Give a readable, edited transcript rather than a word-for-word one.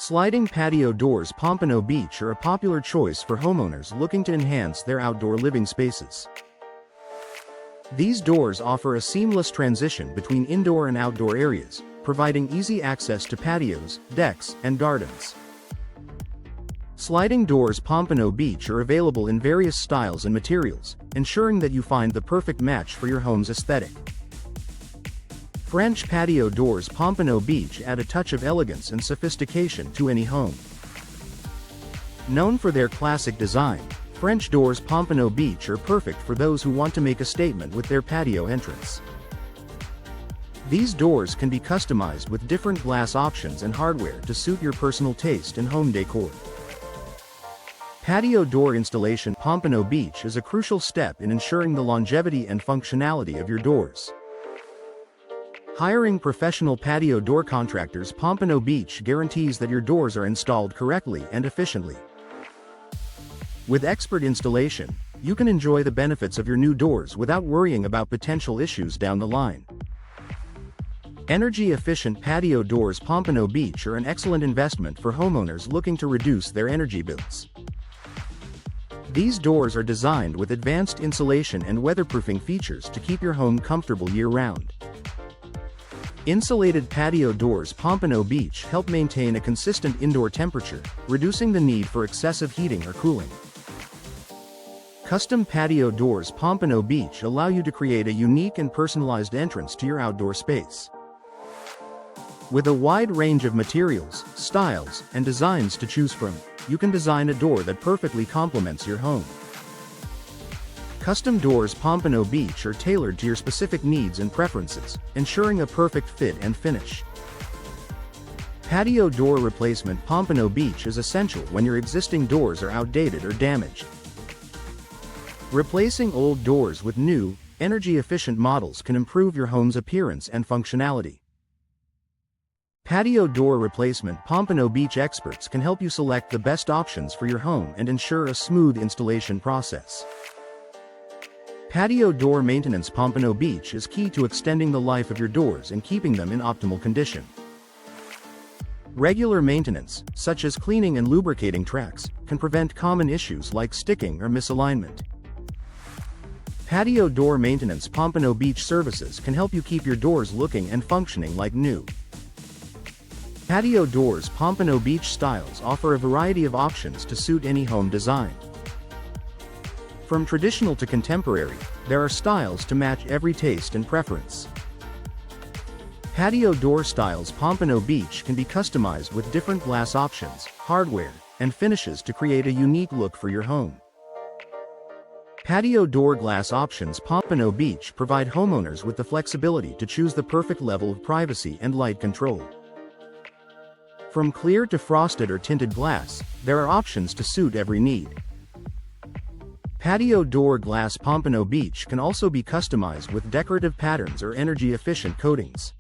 Sliding patio doors. Pompano Beach are a popular choice for homeowners looking to enhance their outdoor living spaces. These doors offer a seamless transition between indoor and outdoor areas, providing easy access to patios, decks, and gardens. Sliding doors. Pompano Beach are available in various styles and materials, ensuring that you find the perfect match for your home's aesthetic. French patio doors. Pompano Beach add a touch of elegance and sophistication to any home. Known for their classic design, French doors. Pompano Beach are perfect for those who want to make a statement with their patio entrance. These doors can be customized with different glass options and hardware to suit your personal taste in home decor. Patio door installation. Pompano Beach is a crucial step in ensuring the longevity and functionality of your doors. Hiring professional patio door contractors. Pompano Beach guarantees that your doors are installed correctly and efficiently. With expert installation, you can enjoy the benefits of your new doors without worrying about potential issues down the line. Energy-efficient patio doors. Pompano Beach are an excellent investment for homeowners looking to reduce their energy bills. These doors are designed with advanced insulation and weatherproofing features to keep your home comfortable year-round. Insulated patio doors. Pompano Beach help maintain a consistent indoor temperature, reducing the need for excessive heating or cooling. Custom patio doors. Pompano Beach allow you to create a unique and personalized entrance to your outdoor space. With a wide range of materials, styles, and designs to choose from, you can design a door that perfectly complements your home. Custom doors. Pompano Beach are tailored to your specific needs and preferences, ensuring a perfect fit and finish. Patio door replacement. Pompano Beach is essential when your existing doors are outdated or damaged. Replacing old doors with new, energy-efficient models can improve your home's appearance and functionality. Patio door replacement. Pompano Beach experts can help you select the best options for your home and ensure a smooth installation process. Patio door maintenance. Pompano Beach is key to extending the life of your doors and keeping them in optimal condition. Regular maintenance, such as cleaning and lubricating tracks, can prevent common issues like sticking or misalignment. Patio door maintenance. Pompano Beach services can help you keep your doors looking and functioning like new. Patio doors. Pompano Beach styles offer a variety of options to suit any home design. From traditional to contemporary, there are styles to match every taste and preference. Patio door styles. Pompano Beach can be customized with different glass options, hardware, and finishes to create a unique look for your home. Patio door glass options. Pompano Beach provide homeowners with the flexibility to choose the perfect level of privacy and light control. From clear to frosted or tinted glass, there are options to suit every need. Patio door glass. Pompano Beach can also be customized with decorative patterns or energy-efficient coatings.